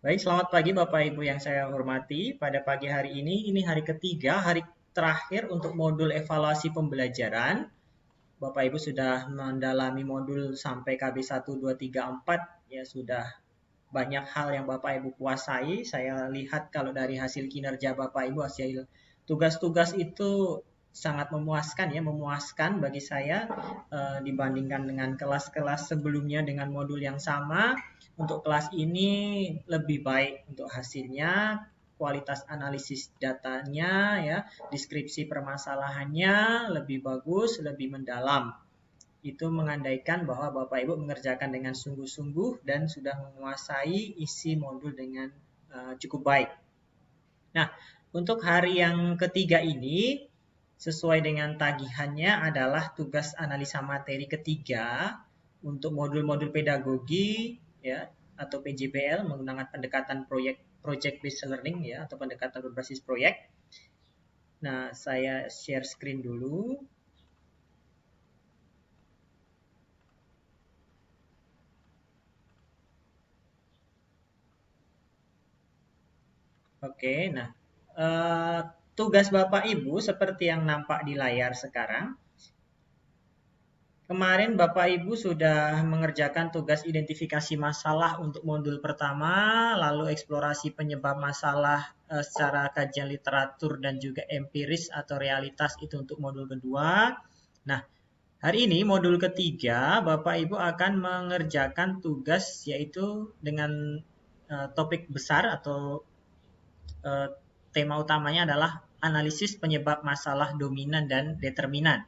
Baik, selamat pagi Bapak Ibu yang saya hormati. Pada pagi hari ini hari ketiga, hari terakhir untuk modul evaluasi pembelajaran. Bapak Ibu sudah mendalami modul sampai KB 1, 2, 3, 4. Ya, sudah banyak hal yang Bapak Ibu kuasai. Saya lihat kalau dari hasil kinerja Bapak Ibu, hasil tugas-tugas itu sangat memuaskan ya, memuaskan bagi saya dibandingkan dengan kelas-kelas sebelumnya dengan modul yang sama. Untuk kelas ini lebih baik untuk hasilnya, kualitas analisis datanya ya, deskripsi permasalahannya lebih bagus, lebih mendalam. Itu mengandaikan bahwa Bapak Ibu mengerjakan dengan sungguh-sungguh dan sudah menguasai isi modul dengan cukup baik. Nah, untuk hari yang ketiga ini, sesuai dengan tagihannya adalah tugas analisa materi ketiga untuk modul-modul pedagogi ya atau PJBL menggunakan pendekatan project based learning ya atau pendekatan berbasis proyek. Nah, saya share screen dulu. Oke, nah tugas Bapak Ibu seperti yang nampak di layar sekarang. Kemarin Bapak Ibu sudah mengerjakan tugas identifikasi masalah untuk modul pertama, lalu eksplorasi penyebab masalah secara kajian literatur dan juga empiris atau realitas itu untuk modul kedua. Nah, hari ini modul ketiga Bapak Ibu akan mengerjakan tugas yaitu dengan topik besar atau eh, tema utamanya adalah analisis penyebab masalah dominan dan determinan.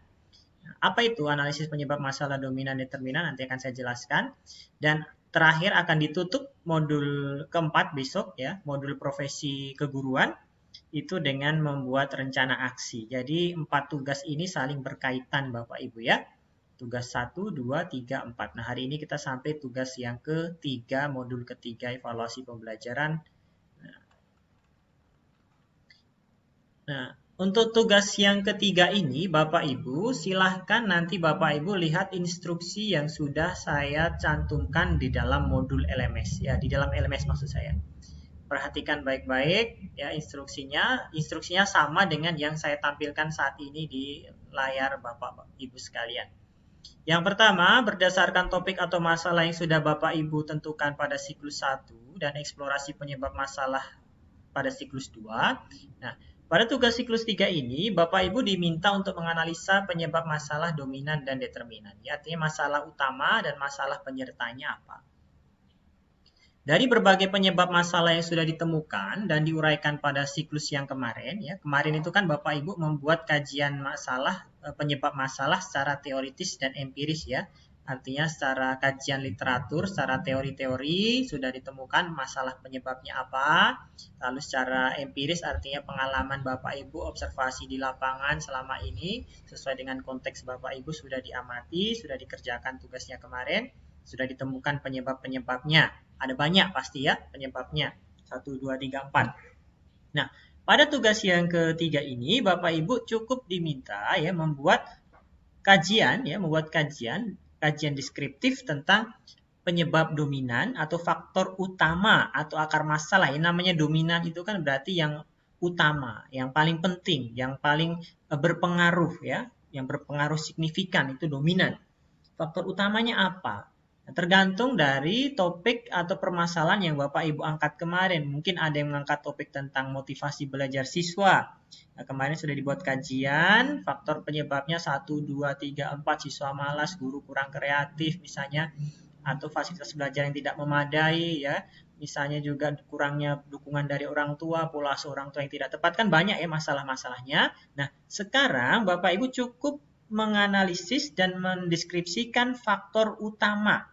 Apa itu analisis penyebab masalah dominan determinan? Nanti akan saya jelaskan. Dan terakhir akan ditutup modul keempat besok ya, modul profesi keguruan itu dengan membuat rencana aksi. Jadi 4 tugas ini saling berkaitan Bapak Ibu ya. Tugas 1, 2, 3, 4. Nah, hari ini kita sampai tugas yang ketiga, modul ketiga evaluasi pembelajaran. Nah, untuk tugas yang ketiga ini, Bapak Ibu, silahkan nanti Bapak Ibu lihat instruksi yang sudah saya cantumkan di dalam modul LMS. Ya, di dalam LMS maksud saya. Perhatikan baik-baik ya instruksinya. Instruksinya sama dengan yang saya tampilkan saat ini di layar Bapak Ibu sekalian. Yang pertama, berdasarkan topik atau masalah yang sudah Bapak Ibu tentukan pada siklus 1 dan eksplorasi penyebab masalah pada siklus 2. Nah, pada tugas siklus 3 ini, Bapak Ibu diminta untuk menganalisa penyebab masalah dominan dan determinan. Ya, artinya masalah utama dan masalah penyertanya apa. Dari berbagai penyebab masalah yang sudah ditemukan dan diuraikan pada siklus yang kemarin, ya kemarin itu kan Bapak Ibu membuat kajian masalah, penyebab masalah secara teoritis dan empiris ya. Artinya secara kajian literatur, secara teori-teori sudah ditemukan masalah penyebabnya apa. Lalu secara empiris artinya pengalaman Bapak Ibu observasi di lapangan selama ini sesuai dengan konteks Bapak Ibu sudah diamati, sudah dikerjakan tugasnya kemarin, sudah ditemukan penyebab-penyebabnya. Ada banyak pasti ya penyebabnya. 1, 2, 3, 4. Nah, pada tugas yang ketiga ini Bapak Ibu cukup diminta ya membuat kajian deskriptif tentang penyebab dominan atau faktor utama atau akar masalah. Yang namanya dominan itu kan berarti yang utama, yang paling penting, yang paling berpengaruh ya, yang berpengaruh signifikan itu dominan. Faktor utamanya apa? Tergantung dari topik atau permasalahan yang Bapak Ibu angkat kemarin. Mungkin ada yang mengangkat topik tentang motivasi belajar siswa. Nah, kemarin sudah dibuat kajian, faktor penyebabnya 1, 2, 3, 4, siswa malas, guru kurang kreatif misalnya, atau fasilitas belajar yang tidak memadai ya. Misalnya juga kurangnya dukungan dari orang tua, pola asuh orang tua yang tidak tepat, kan banyak ya masalah-masalahnya. Nah, sekarang Bapak Ibu cukup menganalisis dan mendeskripsikan faktor utama.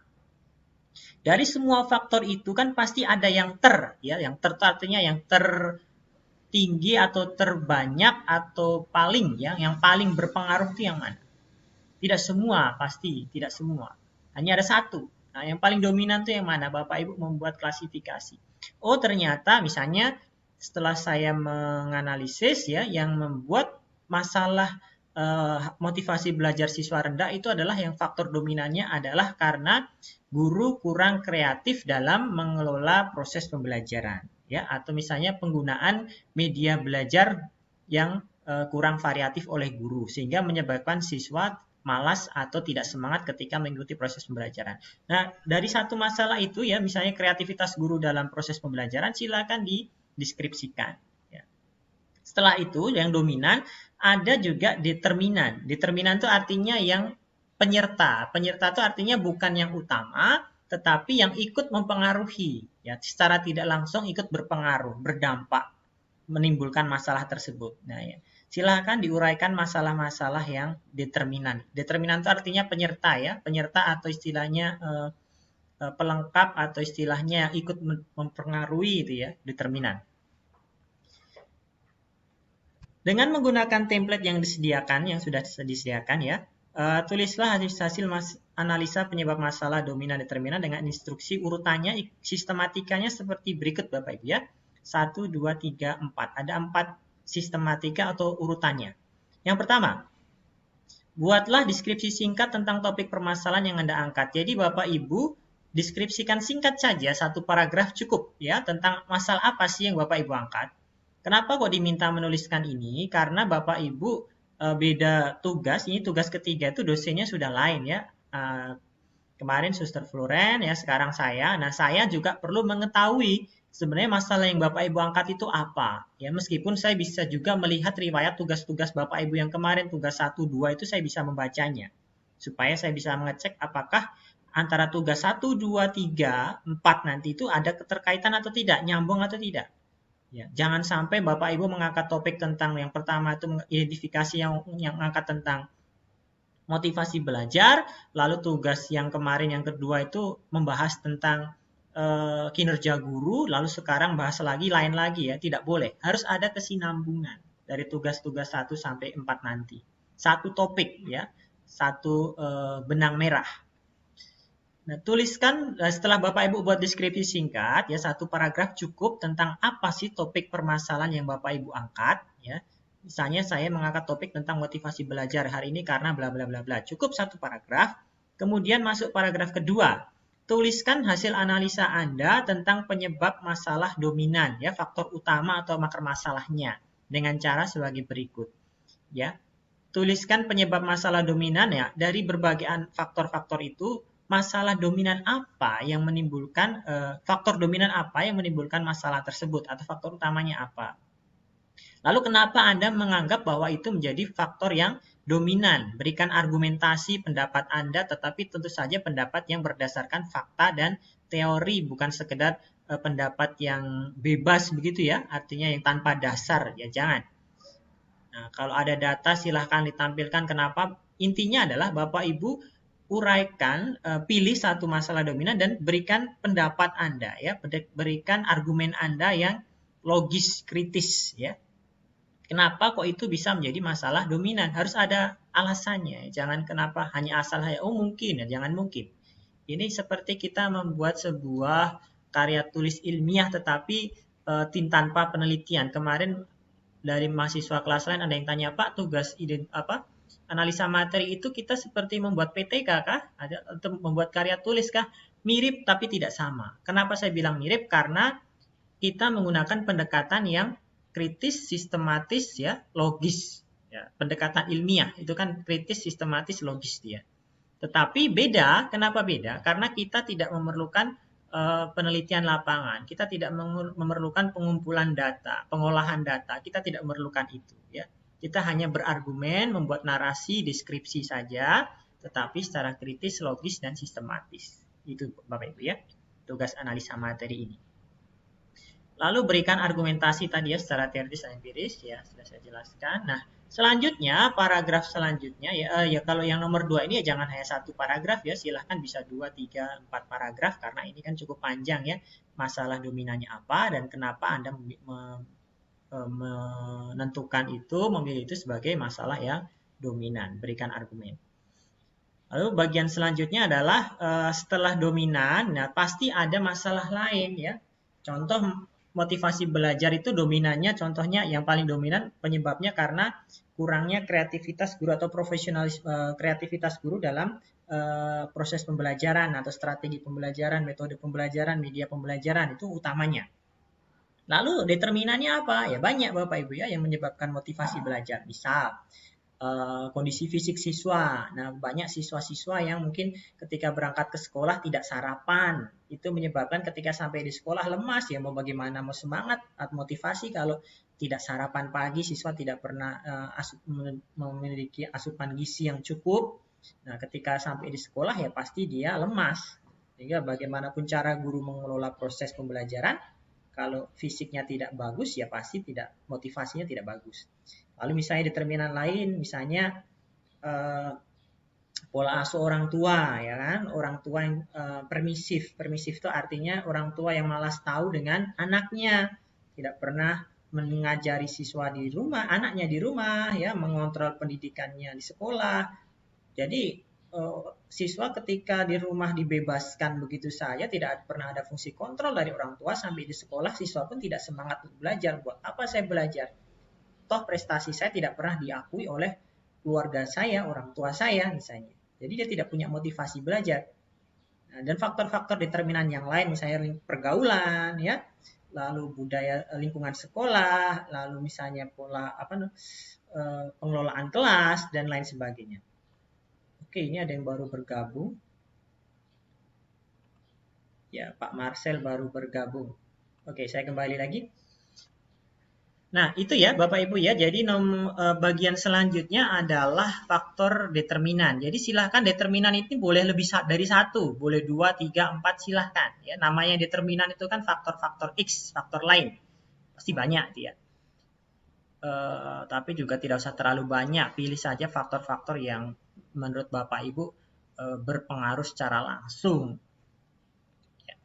Dari semua faktor itu kan pasti ada yang ya, yang artinya yang tertinggi atau terbanyak atau paling ya, yang paling berpengaruh itu yang mana? Tidak semua pasti, tidak semua. Hanya ada satu. Nah, yang paling dominan itu yang mana? Bapak Ibu membuat klasifikasi. Oh, ternyata misalnya setelah saya menganalisis ya, yang membuat masalah motivasi belajar siswa rendah itu adalah yang faktor dominannya adalah karena guru kurang kreatif dalam mengelola proses pembelajaran, ya, atau misalnya penggunaan media belajar yang kurang variatif oleh guru sehingga menyebabkan siswa malas atau tidak semangat ketika mengikuti proses pembelajaran. Nah, dari satu masalah itu ya, misalnya kreativitas guru dalam proses pembelajaran, silakan dideskripsikan. Ya. Setelah itu, yang dominan ada juga determinan. Determinan itu artinya yang penyerta. Penyerta itu artinya bukan yang utama, tetapi yang ikut mempengaruhi. Ya, secara tidak langsung ikut berpengaruh, berdampak, menimbulkan masalah tersebut. Nah, ya. Silahkan diuraikan masalah-masalah yang determinan. Determinan itu artinya penyerta ya, penyerta atau istilahnya pelengkap atau istilahnya ikut mempengaruhi itu ya, determinan. Dengan menggunakan template yang disediakan, yang sudah disediakan ya, tulislah hasil analisa penyebab masalah dominan determinan dengan instruksi urutannya, sistematikanya seperti berikut Bapak Ibu ya. 1, 2, 3, 4. Ada 4 sistematika atau urutannya. Yang pertama, buatlah deskripsi singkat tentang topik permasalahan yang Anda angkat. Jadi Bapak Ibu deskripsikan singkat saja, satu paragraf cukup ya, tentang masalah apa sih yang Bapak Ibu angkat. Kenapa kok diminta menuliskan ini? Karena Bapak Ibu beda tugas. Ini tugas ketiga itu dosennya sudah lain ya. Kemarin Suster Floren ya, sekarang saya. Nah, saya juga perlu mengetahui sebenarnya masalah yang Bapak Ibu angkat itu apa. Ya, meskipun saya bisa juga melihat riwayat tugas-tugas Bapak Ibu yang kemarin, tugas 1, 2 itu saya bisa membacanya. Supaya saya bisa mengecek apakah antara tugas 1, 2, 3, 4 nanti itu ada keterkaitan atau tidak, nyambung atau tidak. Ya, jangan sampai Bapak Ibu mengangkat topik tentang yang pertama itu identifikasi yang mengangkat tentang motivasi belajar, lalu tugas yang kemarin yang kedua itu membahas tentang kinerja guru, lalu sekarang bahas lagi lain lagi ya, tidak boleh. Harus ada kesinambungan dari tugas-tugas 1 sampai 4 nanti. Satu topik ya, satu benang merah. Nah, tuliskan setelah Bapak Ibu buat deskripsi singkat ya, satu paragraf cukup tentang apa sih topik permasalahan yang Bapak Ibu angkat ya. Misalnya saya mengangkat topik tentang motivasi belajar hari ini karena bla bla bla bla. Cukup satu paragraf. Kemudian masuk paragraf kedua. Tuliskan hasil analisa Anda tentang penyebab masalah dominan ya, faktor utama atau akar masalahnya dengan cara sebagai berikut ya. Tuliskan penyebab masalah dominan ya, dari berbagai faktor-faktor itu masalah dominan apa yang menimbulkan faktor dominan apa yang menimbulkan masalah tersebut atau faktor utamanya apa. Lalu kenapa Anda menganggap bahwa itu menjadi faktor yang dominan? Berikan argumentasi pendapat Anda, tetapi tentu saja pendapat yang berdasarkan fakta dan teori, bukan sekedar pendapat yang bebas begitu ya, artinya yang tanpa dasar ya, jangan. Nah, kalau ada data silahkan ditampilkan kenapa. Intinya adalah Bapak Ibu uraikan, pilih satu masalah dominan dan berikan pendapat Anda ya, berikan argumen Anda yang logis, kritis ya. Kenapa kok itu bisa menjadi masalah dominan? Harus ada alasannya. Jangan kenapa hanya asal saja, oh mungkin ya, jangan mungkin. Ini seperti kita membuat sebuah karya tulis ilmiah tetapi tanpa penelitian. Kemarin dari mahasiswa kelas lain ada yang tanya, Pak, tugas analisa materi itu kita seperti membuat PTK kah? Atau membuat karya tulis kah? Mirip tapi tidak sama. Kenapa saya bilang mirip? Karena kita menggunakan pendekatan yang kritis, sistematis, ya, logis. Ya, pendekatan ilmiah itu kan kritis, sistematis, logis dia. Tetapi beda, kenapa beda? Karena kita tidak memerlukan penelitian lapangan, kita tidak memerlukan pengumpulan data, pengolahan data, kita tidak memerlukan itu. Ya. Kita hanya berargumen, membuat narasi, deskripsi saja, tetapi secara kritis, logis, dan sistematis. Itu Bapak Ibu ya, tugas analisa materi ini. Lalu berikan argumentasi tadi ya secara teoritis dan empiris ya, sudah saya jelaskan. Nah, selanjutnya paragraf selanjutnya ya kalau yang nomor 2 ini ya jangan hanya satu paragraf ya, silahkan bisa 2, 3, 4 paragraf karena ini kan cukup panjang ya. Masalah dominannya apa dan kenapa Anda menentukan itu, memilih itu sebagai masalah yang dominan, berikan argumen. Lalu bagian selanjutnya adalah setelah dominan, nah pasti ada masalah lain ya. Contoh motivasi belajar itu dominannya, contohnya yang paling dominan penyebabnya karena kurangnya kreativitas guru atau kreativitas guru dalam proses pembelajaran atau strategi pembelajaran, metode pembelajaran, media pembelajaran itu utamanya. Lalu determinannya apa? Ya banyak Bapak Ibu ya yang menyebabkan motivasi belajar. Misal kondisi fisik siswa. Nah, banyak siswa-siswa yang mungkin ketika berangkat ke sekolah tidak sarapan. Itu menyebabkan ketika sampai di sekolah lemas, ya mau bagaimana mau semangat atau motivasi kalau tidak sarapan pagi, siswa tidak pernah memiliki asupan gizi yang cukup. Nah, ketika sampai di sekolah ya pasti dia lemas. Sehingga bagaimanapun cara guru mengelola proses pembelajaran, kalau fisiknya tidak bagus ya pasti tidak motivasinya tidak bagus. Lalu misalnya determinan lain, misalnya pola asuh orang tua, ya kan? Orang tua yang permisif. Permisif itu artinya orang tua yang malas tahu dengan anaknya, tidak pernah mengajari siswa di rumah, anaknya di rumah, ya, mengontrol pendidikannya di sekolah. Jadi siswa ketika di rumah dibebaskan begitu saja, tidak pernah ada fungsi kontrol dari orang tua, sampai di sekolah siswa pun tidak semangat untuk belajar. Buat apa saya belajar? Toh prestasi saya tidak pernah diakui oleh keluarga saya, orang tua saya misalnya. Jadi dia tidak punya motivasi belajar. Nah, dan faktor-faktor determinan yang lain, misalnya pergaulan, ya, lalu budaya lingkungan sekolah, lalu misalnya pola pengelolaan kelas dan lain sebagainya. Oke, ini ada yang baru bergabung. Ya, Pak Marcel baru bergabung. Oke, saya kembali lagi. Nah, itu ya Bapak Ibu ya. Jadi bagian selanjutnya adalah faktor determinan. Jadi silahkan determinan itu boleh lebih dari satu, boleh 2, 3, 4 silahkan. Ya, namanya determinan itu kan faktor-faktor X, faktor lain. Pasti banyak dia. Tapi juga tidak usah terlalu banyak. Pilih saja faktor-faktor yang menurut Bapak Ibu berpengaruh secara langsung. Ya.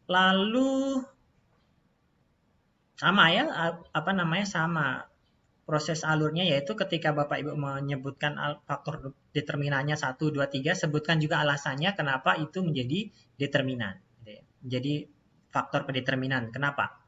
Lalu sama ya, sama proses alurnya, yaitu ketika Bapak Ibu menyebutkan faktor determinannya 1, 2, 3, sebutkan juga alasannya kenapa itu menjadi determinan. Jadi faktor pendeterminan. Kenapa?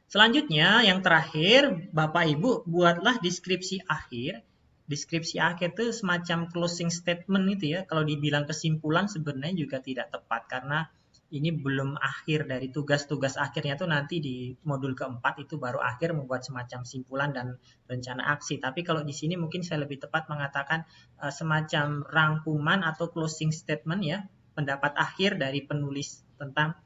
Selanjutnya yang terakhir, Bapak Ibu buatlah deskripsi akhir. Deskripsi akhir itu semacam closing statement itu ya. Kalau dibilang kesimpulan sebenarnya juga tidak tepat, karena ini belum akhir dari tugas-tugas akhirnya tuh nanti di modul keempat itu baru akhir membuat semacam simpulan dan rencana aksi. Tapi kalau di sini mungkin saya lebih tepat mengatakan semacam rangkuman atau closing statement ya, pendapat akhir dari penulis tentang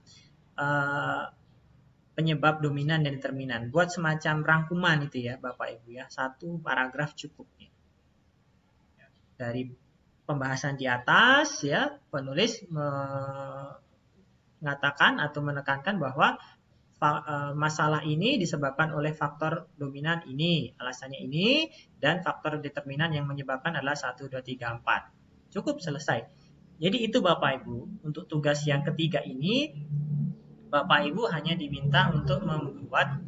penyebab dominan dan determinan. Buat semacam rangkuman itu ya Bapak Ibu ya, satu paragraf cukup. Dari pembahasan di atas ya, penulis mengatakan atau menekankan bahwa masalah ini disebabkan oleh faktor dominan ini, alasannya ini, dan faktor determinan yang menyebabkan adalah 1, 2, 3, 4. Cukup, selesai. Jadi itu Bapak Ibu, untuk tugas yang ketiga ini, Bapak Ibu hanya diminta untuk membuat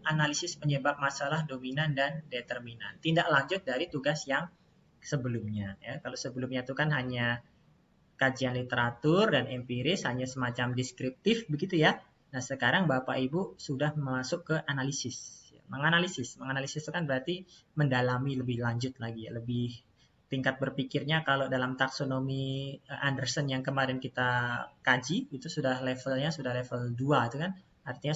analisis penyebab masalah dominan dan determinan. Tindak lanjut dari tugas yang sebelumnya. Ya. Kalau sebelumnya itu kan hanya kajian literatur dan empiris, hanya semacam deskriptif begitu ya. Nah sekarang Bapak Ibu sudah masuk ke analisis. Menganalisis itu kan berarti mendalami lebih lanjut lagi, lebih tingkat berpikirnya. Kalau dalam taksonomi Anderson yang kemarin kita kaji, itu sudah levelnya sudah level 2 itu kan. Artinya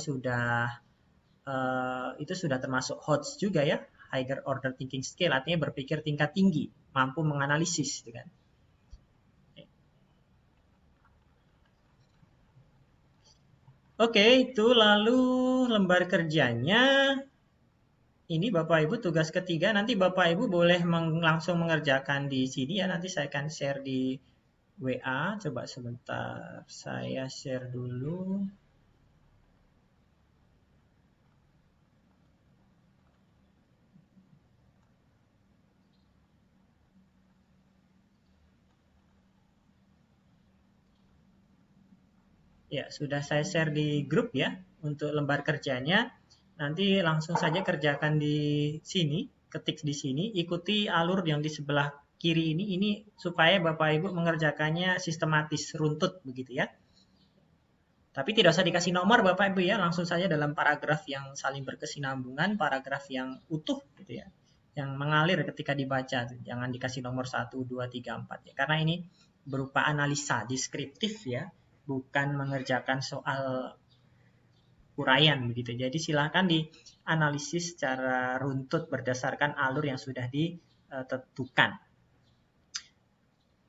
itu sudah termasuk HOTS juga ya, higher order thinking skill, artinya berpikir tingkat tinggi, mampu menganalisis gitu kan. Oke, itu lalu lembar kerjanya. Ini Bapak Ibu tugas ketiga, nanti Bapak Ibu boleh langsung mengerjakan di sini ya, nanti saya akan share di WA. Coba sebentar, saya share dulu. Ya, sudah saya share di grup ya, untuk lembar kerjanya. Nanti langsung saja kerjakan di sini, ketik di sini, ikuti alur yang di sebelah kiri ini supaya Bapak Ibu mengerjakannya sistematis, runtut begitu ya. Tapi tidak usah dikasih nomor Bapak Ibu ya, langsung saja dalam paragraf yang saling berkesinambungan, paragraf yang utuh gitu ya, yang mengalir ketika dibaca. Jangan dikasih nomor 1, 2, 3, 4 ya. Karena ini berupa analisa deskriptif ya, bukan mengerjakan soal uraian begitu. Jadi silakan dianalisis secara runtut berdasarkan alur yang sudah ditentukan.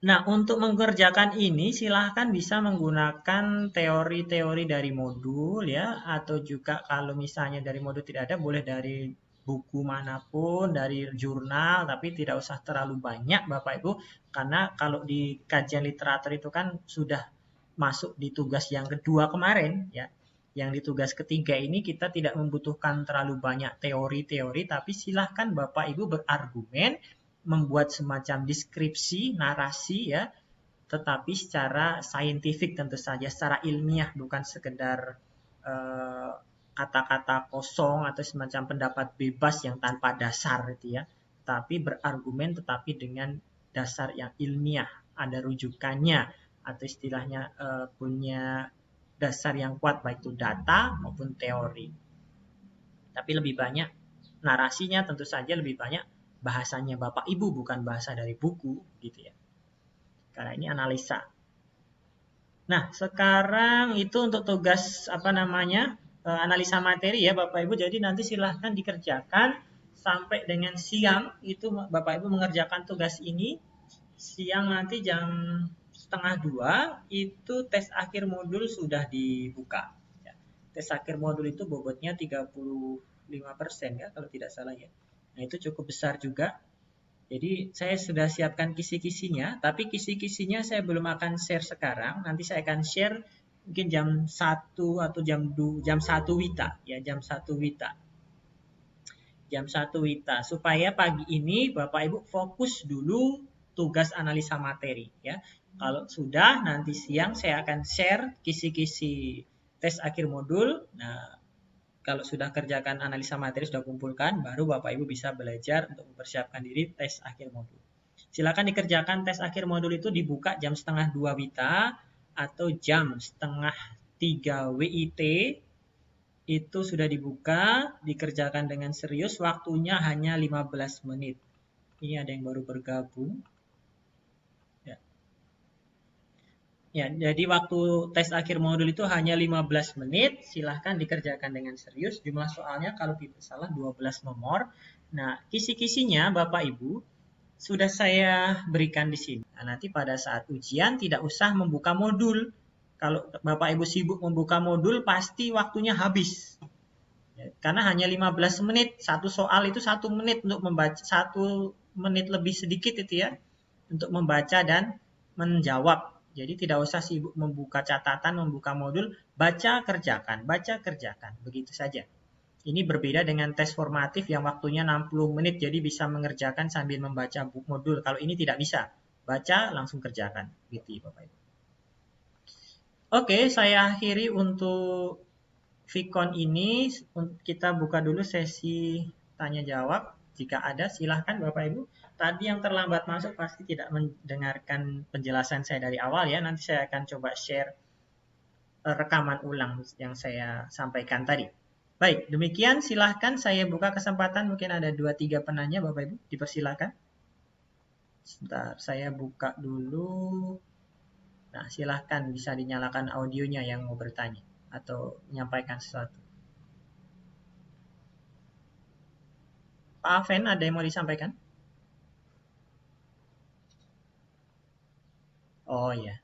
Nah, untuk mengerjakan ini silahkan bisa menggunakan teori-teori dari modul ya, atau juga kalau misalnya dari modul tidak ada, boleh dari buku manapun, dari jurnal, tapi tidak usah terlalu banyak Bapak Ibu, karena kalau di kajian literatur itu kan sudah masuk di tugas yang kedua kemarin ya. Yang di tugas ketiga ini kita tidak membutuhkan terlalu banyak teori-teori, tapi silahkan Bapak Ibu berargumen, membuat semacam deskripsi, narasi ya, tetapi secara saintifik tentu saja, secara ilmiah, bukan sekedar kata-kata kosong atau semacam pendapat bebas yang tanpa dasar gitu ya. Tapi berargumen tetapi dengan dasar yang ilmiah, ada rujukannya atau istilahnya punya dasar yang kuat baik itu data maupun teori. Tapi lebih banyak narasinya tentu saja lebih banyak bahasanya Bapak Ibu, bukan bahasa dari buku gitu ya. Karena ini analisa. Nah, sekarang itu untuk tugas apa namanya? Analisa materi ya Bapak Ibu. Jadi nanti silahkan dikerjakan sampai dengan siang itu Bapak Ibu mengerjakan tugas ini. Siang nanti jam setengah 2 itu tes akhir modul sudah dibuka. Ya. Tes akhir modul itu bobotnya 35% ya kalau tidak salah ya. Nah, itu cukup besar juga. Jadi saya sudah siapkan kisi-kisinya, tapi kisi-kisinya saya belum akan share sekarang. Nanti saya akan share mungkin jam 1 atau jam 1 Wita ya, jam 1 Wita. Jam 1 Wita supaya pagi ini Bapak Ibu fokus dulu tugas analisa materi ya. Kalau sudah nanti siang saya akan share kisi-kisi tes akhir modul. Nah, kalau sudah kerjakan analisa materi sudah kumpulkan, baru Bapak Ibu bisa belajar untuk mempersiapkan diri tes akhir modul. Silakan dikerjakan tes akhir modul itu dibuka jam setengah 2 Wita atau jam setengah 3 WIT. Itu sudah dibuka, dikerjakan dengan serius, waktunya hanya 15 menit. Ini ada yang baru bergabung. Ya. Ya, jadi waktu tes akhir modul itu hanya 15 menit, silahkan dikerjakan dengan serius. Jumlah soalnya kalau tidak salah 12 nomor. Nah, kisi-kisinya Bapak Ibu sudah saya berikan di sini. Nah, nanti pada saat ujian tidak usah membuka modul. Kalau Bapak Ibu sibuk membuka modul, pasti waktunya habis. Ya, karena hanya 15 menit, satu soal itu 1 menit untuk membaca, 1 menit lebih sedikit itu ya, untuk membaca dan menjawab. Jadi tidak usah sibuk membuka catatan, membuka modul, baca kerjakan, begitu saja. Ini berbeda dengan tes formatif yang waktunya 60 menit, jadi bisa mengerjakan sambil membaca modul. Kalau ini tidak bisa, baca langsung kerjakan, gitu Bapak Ibu. Oke, saya akhiri untuk Vicon ini. Kita buka dulu sesi tanya jawab. Jika ada, silahkan Bapak Ibu. Tadi yang terlambat masuk pasti tidak mendengarkan penjelasan saya dari awal ya. Nanti saya akan coba share rekaman ulang yang saya sampaikan tadi. Baik, demikian silahkan saya buka kesempatan. Mungkin ada 2-3 penanya Bapak Ibu. Dipersilahkan. Sebentar, saya buka dulu. Nah, silahkan bisa dinyalakan audionya yang mau bertanya atau menyampaikan sesuatu. Pak Aven, ada yang mau disampaikan? Oh ya,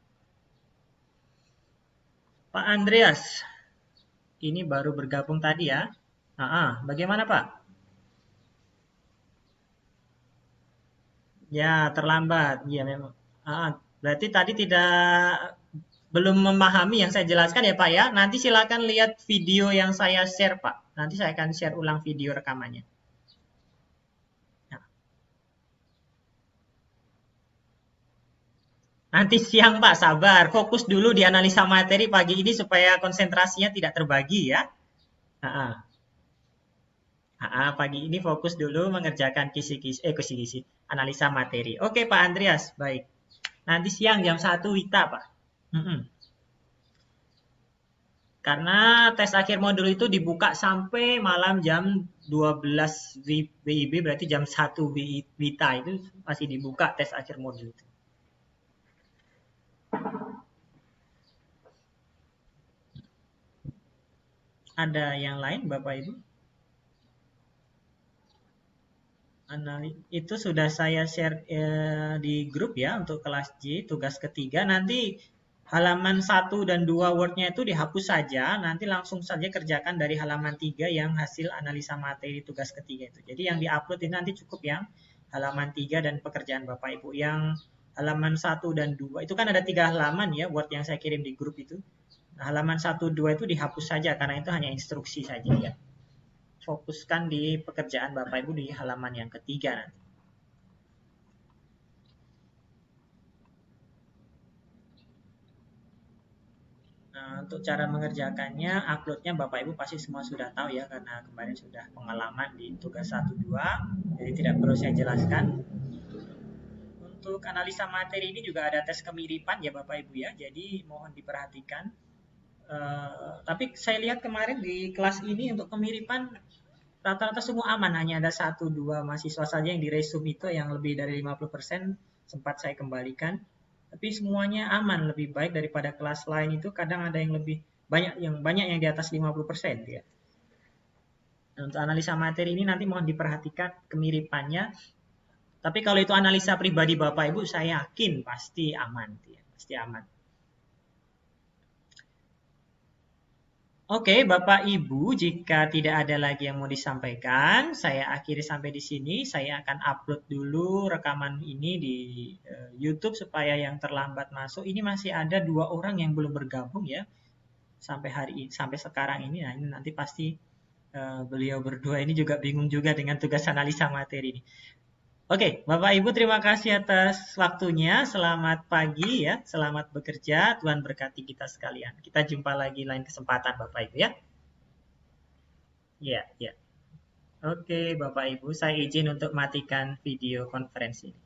Pak Andreas, ini baru bergabung tadi ya. Bagaimana Pak? Ya, terlambat. Ya memang. Berarti tadi belum memahami yang saya jelaskan ya Pak ya. Nanti silakan lihat video yang saya share Pak. Nanti saya akan share ulang video rekamannya. Nah, nanti siang Pak, sabar. Fokus dulu di analisa materi pagi ini supaya konsentrasinya tidak terbagi ya. Ah, pagi ini fokus dulu mengerjakan kisi-kisi, analisa materi. Oke Pak Andreas, baik. Nanti siang jam 1 Wita Pak. Mm-mm. Karena tes akhir modul itu dibuka sampai malam jam 12 WIB, berarti jam 1 WITA itu masih dibuka tes akhir modul itu. Ada yang lain Bapak Ibu? Itu sudah saya share di grup ya untuk kelas J, tugas ketiga. Nanti halaman 1 dan 2 Word-nya itu dihapus saja, nanti langsung saja kerjakan dari halaman 3 yang hasil analisa materi tugas ketiga itu. Jadi yang diupload ini nanti cukup yang halaman 3 dan pekerjaan Bapak Ibu. Yang halaman 1 dan 2 itu kan ada 3 halaman ya Word yang saya kirim di grup itu. Nah, halaman 1, 2 itu dihapus saja karena itu hanya instruksi saja ya. Fokuskan di pekerjaan Bapak Ibu di halaman yang ketiga nanti. Nah, untuk cara mengerjakannya, uploadnya Bapak Ibu pasti semua sudah tahu ya, karena kemarin sudah pengalaman di tugas 1, 2, jadi tidak perlu saya jelaskan. Untuk analisa materi ini juga ada tes kemiripan ya Bapak Ibu ya, jadi mohon diperhatikan. Tapi saya lihat kemarin di kelas ini untuk kemiripan rata-rata semua aman, hanya ada 1, 2 mahasiswa saja yang di resume itu yang lebih dari 50% sempat saya kembalikan. Tapi semuanya aman, lebih baik daripada kelas lain itu kadang ada yang lebih banyak yang di atas 50% ya. Untuk analisa materi ini nanti mohon diperhatikan kemiripannya. Tapi kalau itu analisa pribadi Bapak Ibu, saya yakin pasti aman ya, pasti aman. Oke, Bapak Ibu, jika tidak ada lagi yang mau disampaikan, saya akhiri sampai di sini. Saya akan upload dulu rekaman ini di YouTube supaya yang terlambat masuk. Ini masih ada 2 orang yang belum bergabung ya sampai sekarang ini. Nah, ini nanti pasti beliau berdua ini juga bingung juga dengan tugas analisa materi ini. Oke, Bapak Ibu terima kasih atas waktunya. Selamat pagi ya, selamat bekerja. Tuhan berkati kita sekalian. Kita jumpa lagi lain kesempatan Bapak Ibu ya. Ya, ya. Oke, Bapak Ibu, saya izin untuk matikan video konferensi ini.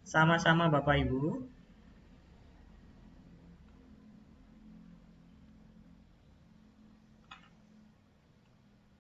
Sama-sama Bapak Ibu.